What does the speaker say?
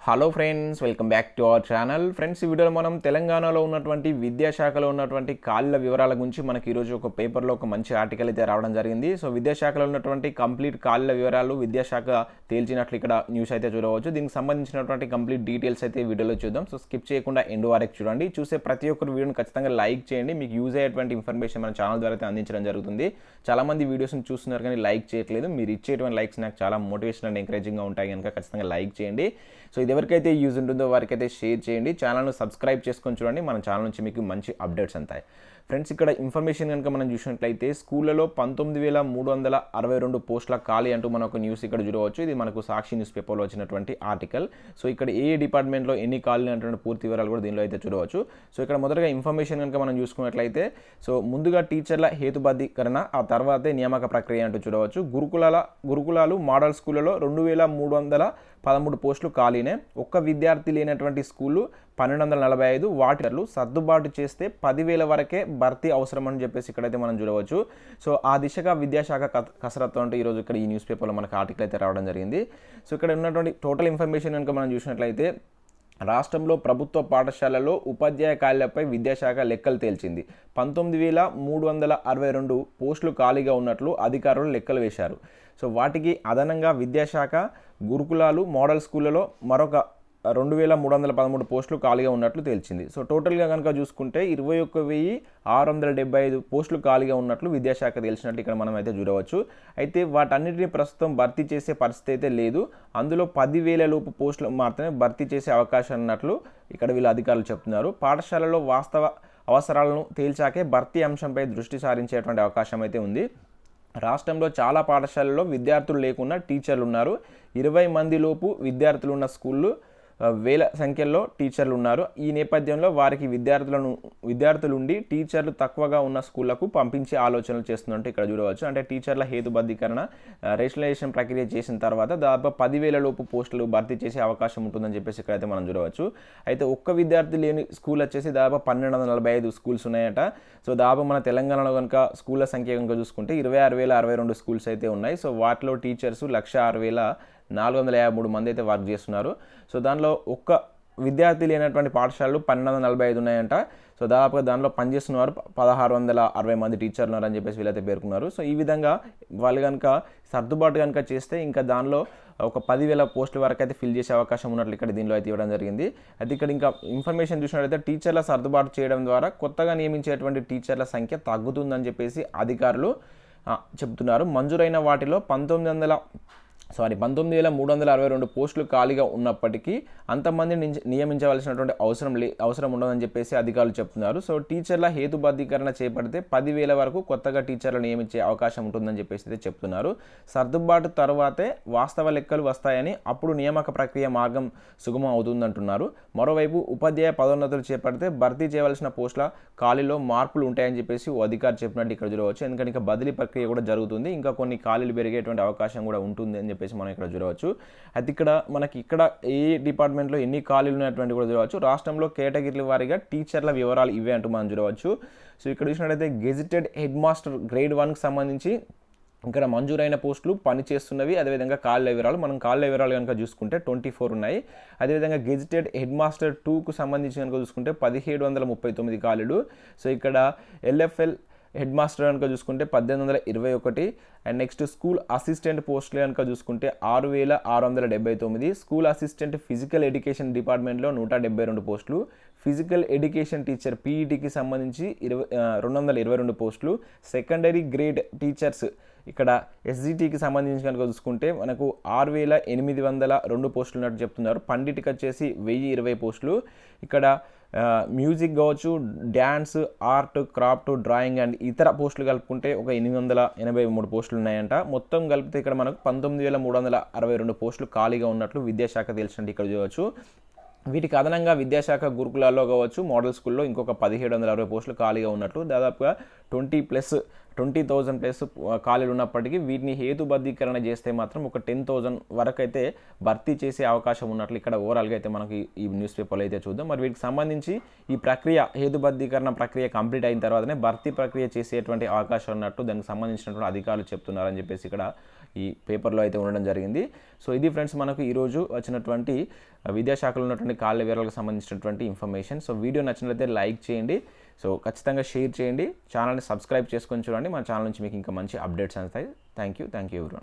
Hello friends, welcome back to our channel. Friends, ఈ వీడియోలో మనం తెలంగాణలో ఉన్నటువంటి విద్యాశాఖలో ఉన్నటువంటి ఖాళీల వివరాల గురించి మనకి ఈరోజు ఒక పేపర్లో ఒక మంచి ఆర్టికల్ అయితే రావడం జరిగింది. సో విద్యాశాఖలో ఉన్నటువంటి కంప్లీట్ ఖాళీల వివరాలు విద్యాశాఖ తేల్చినట్లు ఇక్కడ న్యూస్ అయితే చూడవచ్చు. దీనికి సంబంధించినటువంటి కంప్లీట్ డీటెయిల్స్ అయితే వీడియోలో చూద్దాం. సో స్కిప్ చేయకుండా ఎండ్ వరకు చూడండి. చూసే ప్రతి ఒక్కరు వీడియోని ఖచ్చితంగా లైక్ చేయండి. మీకు యూజ్ అయ్యేటువంటి ఇన్ఫర్మేషన్ మన ఛానల్ ద్వారా అయితే అందించడం జరుగుతుంది. చాలామంది వీడియోస్ని చూస్తున్నారు కానీ లైక్ చేయట్లేదు. మీరు ఇచ్చేటువంటి లైక్స్ నాకు చాలా మోటివేషన్ అండ్ ఎంకరేజింగ్గా ఉంటాయి కనుక ఖచ్చితంగా లైక్ చేయండి. సో ఇది ఎవరికైతే యూజ్ ఉంటుందో వారికైతే షేర్ చేయండి. ఛానల్ను సబ్స్క్రైబ్ చేసుకొని చూడండి. మన ఛానల్ నుంచి మీకు మంచి అప్డేట్స్ ఉంటాయి. ఫ్రెండ్స్, ఇక్కడ ఇన్ఫర్మేషన్ కనుక మనం చూసినట్లయితే స్కూళ్ళలో 19,362 పోస్టుల ఖాళీ అంటూ మనం ఒక న్యూస్ ఇక్కడ చూడవచ్చు. ఇది మనకు సాక్షి న్యూస్ పేపర్లో వచ్చినటువంటి ఆర్టికల్. సో ఇక్కడ ఏ డిపార్ట్మెంట్లో ఎన్ని ఖాళీ అనేటువంటి పూర్తి వివరాలు కూడా దీనిలో అయితే చూడవచ్చు. సో ఇక్కడ మొదటగా ఇన్ఫర్మేషన్ కనుక మనం చూసుకున్నట్లయితే సో ముందుగా టీచర్ల హేతుబద్ధీకరణ, ఆ తర్వాతే నియామక ప్రక్రియ అంటూ చూడవచ్చు. గురుకులాలు మోడల్ స్కూళ్ళలో 2,313 పోస్టులు ఖాళీనే. ఒక్క విద్యార్థి లేనటువంటి స్కూళ్ళు 1,245. వాటిలో సర్దుబాటు చేస్తే 10,000 వరకే భర్తీ అవసరం అని చెప్పేసి ఇక్కడైతే మనం చూడవచ్చు. సో ఆ దిశగా విద్యాశాఖ కసరత్తు అంటే ఈరోజు ఇక్కడ ఈ న్యూస్ పేపర్లో మనకు ఆర్టికల్ అయితే రావడం జరిగింది. సో ఇక్కడ ఉన్నటువంటి టోటల్ ఇన్ఫర్మేషన్ కనుక మనం చూసినట్లయితే రాష్ట్రంలో ప్రభుత్వ పాఠశాలల్లో ఉపాధ్యాయ ఖాళీలపై విద్యాశాఖ లెక్కలు తేల్చింది. 19,362 పోస్టులు ఖాళీగా ఉన్నట్లు అధికారులు లెక్కలు వేశారు. సో వాటికి అదనంగా విద్యాశాఖ గురుకులాలు మోడల్ స్కూళ్ళలో మరొక 2,313 పోస్టులు ఖాళీగా ఉన్నట్లు తేల్చింది. సో టోటల్గా కనుక చూసుకుంటే 21,675 పోస్టులు ఖాళీగా ఉన్నట్లు విద్యాశాఖ తేల్చినట్లు ఇక్కడ మనం అయితే చూడవచ్చు. అయితే వాటన్నిటిని ప్రస్తుతం భర్తీ చేసే పరిస్థితి అయితే లేదు. అందులో 10,000 లోపు పోస్టులు మాత్రమే భర్తీ చేసే అవకాశం ఉన్నట్లు ఇక్కడ వీళ్ళ అధికారులు చెప్తున్నారు. పాఠశాలలో వాస్తవ అవసరాలను తేల్చాకే భర్తీ అంశంపై దృష్టి సారించేటువంటి అవకాశం అయితే ఉంది. రాష్ట్రంలో చాలా పాఠశాలల్లో విద్యార్థులు లేకుండా టీచర్లు ఉన్నారు. 20 మంది లోపు విద్యార్థులు ఉన్న స్కూళ్ళు వేల సంఖ్యలో టీచర్లు ఉన్నారు. ఈ నేపథ్యంలో వారికి విద్యార్థులుండి టీచర్లు తక్కువగా ఉన్న స్కూళ్లకు పంపించే ఆలోచనలు చేస్తున్నట్టు ఇక్కడ చూడవచ్చు. అంటే టీచర్ల హేతుబద్ధీకరణ రేషనలైజేషన్ ప్రక్రియ చేసిన తర్వాత దాదాపు 10,000 లోపు పోస్టులు భర్తీ చేసే అవకాశం ఉంటుందని చెప్పేసి ఇక్కడైతే మనం చూడవచ్చు. అయితే ఒక్క విద్యార్థి లేని స్కూల్ వచ్చేసి దాదాపు 1,245 స్కూల్స్ ఉన్నాయట. సో దాదాపు మన తెలంగాణలో కనుక స్కూళ్ళ సంఖ్య కనుక చూసుకుంటే 26,062 స్కూల్స్ అయితే ఉన్నాయి. సో వాటిలో టీచర్స్ 106,453 మంది అయితే వర్క్ చేస్తున్నారు. సో దానిలో ఒక్క విద్యార్థి లేనటువంటి పాఠశాలలు 1,245 ఉన్నాయంట. సో దాదాపుగా దానిలో పనిచేస్తున్న వారు 1,660 మంది టీచర్లు ఉన్నారని చెప్పేసి వీళ్ళైతే పేర్కొన్నారు. సో ఈ విధంగా వాళ్ళు కనుక సర్దుబాటు కనుక చేస్తే ఇంకా దానిలో ఒక 10,000 పోస్టుల వరకు అయితే ఫిల్ చేసే అవకాశం ఉన్నట్లు ఇక్కడ దీనిలో అయితే ఇవ్వడం జరిగింది. అయితే ఇక్కడ ఇంకా ఇన్ఫర్మేషన్ చూసినట్లయితే టీచర్ల సర్దుబాటు చేయడం ద్వారా కొత్తగా నియమించేటువంటి టీచర్ల సంఖ్య తగ్గుతుందని చెప్పేసి అధికారులు చెబుతున్నారు. మంజూరైన వాటిలో 19,362 పోస్టులు ఖాళీగా ఉన్నప్పటికీ అంతమంది నియమించవలసినటువంటి అవసరం ఉండదని చెప్పేసి అధికారులు చెప్తున్నారు. సో టీచర్ల హేతుబద్ధీకరణ చేపడితే 10,000 వరకు కొత్తగా టీచర్లు నియమించే అవకాశం ఉంటుందని చెప్పేసి అయితే చెప్తున్నారు. సర్దుబాటు తర్వాతే వాస్తవ లెక్కలు వస్తాయని, అప్పుడు నియామక ప్రక్రియ మార్గం సుగమం అవుతుందంటున్నారు. మరోవైపు ఉపాధ్యాయ పదోన్నతులు చేపడితే భర్తీ చేయవలసిన పోస్టుల ఖాళీలో మార్పులు ఉంటాయని చెప్పేసి ఓ అధికారి చెప్పినట్టు ఇక్కడ చూడవచ్చు. ఎందుకంటే ఇంకా బదిలీ ప్రక్రియ కూడా జరుగుతుంది. ఇంకా కొన్ని ఖాళీలు పెరిగేటువంటి అవకాశం కూడా ఉంటుంది అని చెప్పేసి మనం ఇక్కడ చూడవచ్చు. అయితే ఇక్కడ మనకి ఇక్కడ ఏ డిపార్ట్మెంట్లో ఎన్ని ఖాళీలు ఉన్నటువంటి కూడా చూడవచ్చు. రాష్ట్రంలో కేటగిరీల వారీగా టీచర్ల వివరాలు ఇవే అంటూ మనం చూడవచ్చు. సో ఇక్కడ చూసినట్లయితే గెజిటెడ్ హెడ్ మాస్టర్ గ్రేడ్ 1కి సంబంధించి ఇక్కడ మంజూరైన పోస్టులు పనిచేస్తున్నవి. అదేవిధంగా ఖాళీల వివరాలు కనుక చూసుకుంటే 24 ఉన్నాయి. అదేవిధంగా గెజిటెడ్ హెడ్ మాస్టర్ 2కు సంబంధించి కనుక చూసుకుంటే 1,739 ఖాళీలు. సో ఇక్కడ ఎల్ఎఫ్ఎల్ హెడ్ మాస్టర్ కనుక చూసుకుంటే 1,821. అండ్ నెక్స్ట్ స్కూల్ అసిస్టెంట్ పోస్టులు కనుక చూసుకుంటే 6,679. స్కూల్ అసిస్టెంట్ ఫిజికల్ ఎడ్యుకేషన్ డిపార్ట్మెంట్లో 172 పోస్టులు. ఫిజికల్ ఎడ్యుకేషన్ టీచర్ పీఈటీకి సంబంధించి 222 పోస్టులు. సెకండరీ గ్రేడ్ టీచర్స్ ఇక్కడ ఎస్జిటికి సంబంధించి కనుక చూసుకుంటే మనకు 6,802 పోస్టులు ఉన్నట్టు చెప్తున్నారు. పండిట్కి వచ్చేసి 1,020 పోస్టులు. ఇక్కడ మ్యూజిక్ కావచ్చు, dance, art, craft, drawing and ఇతర పోస్టులు కలుపుకుంటే ఒక 883 పోస్టులు ఉన్నాయంట. మొత్తం కలిపితే ఇక్కడ మనకు 19,362 పోస్టులు ఖాళీగా ఉన్నట్లు విద్యాశాఖ తెలిసినట్టు ఇక్కడ చూడవచ్చు. వీటికి అదనంగా విద్యాశాఖ గురుకులాల్లో కావచ్చు, మోడల్ స్కూల్లో ఇంకొక 1,760 పోస్టులు ఖాళీగా ఉన్నట్లు దాదాపుగా 20,000 ప్లస్ ఖాళీలు ఉన్నప్పటికీ వీటిని హేతుబద్ధీకరణ చేస్తే మాత్రం ఒక 10,000 వరకు అయితే భర్తీ చేసే అవకాశం ఉన్నట్లు ఇక్కడ ఓవరాల్గా అయితే మనకి ఈ న్యూస్ పేపర్లో అయితే చూద్దాం. మరి వీటికి సంబంధించి ఈ ప్రక్రియ హేతుబద్ధీకరణ ప్రక్రియ కంప్లీట్ అయిన తర్వాతనే భర్తీ ప్రక్రియ చేసేటువంటి అవకాశం ఉన్నట్టు దానికి సంబంధించినటువంటి అధికారులు చెప్తున్నారని చెప్పేసి ఇక్కడ ఈ పేపర్లో అయితే ఉండడం జరిగింది. సో ఇది ఫ్రెండ్స్ మనకు ఈరోజు వచ్చినటువంటి విద్యాశాఖలో ఉన్నటువంటి ఖాళీ వివరాలకు సంబంధించినటువంటి ఇన్ఫర్మేషన్. సో వీడియో నచ్చినట్లయితే లైక్ చేయండి, సో ఖచ్చితంగా షేర్ చేయండి, ఛానల్ని సబ్స్క్రైబ్ చేసుకొని చూడండి. మన ఛానల్ నుంచి మీకు ఇంకా మంచి అప్డేట్స్ అందుతాయి. Thank you everyone.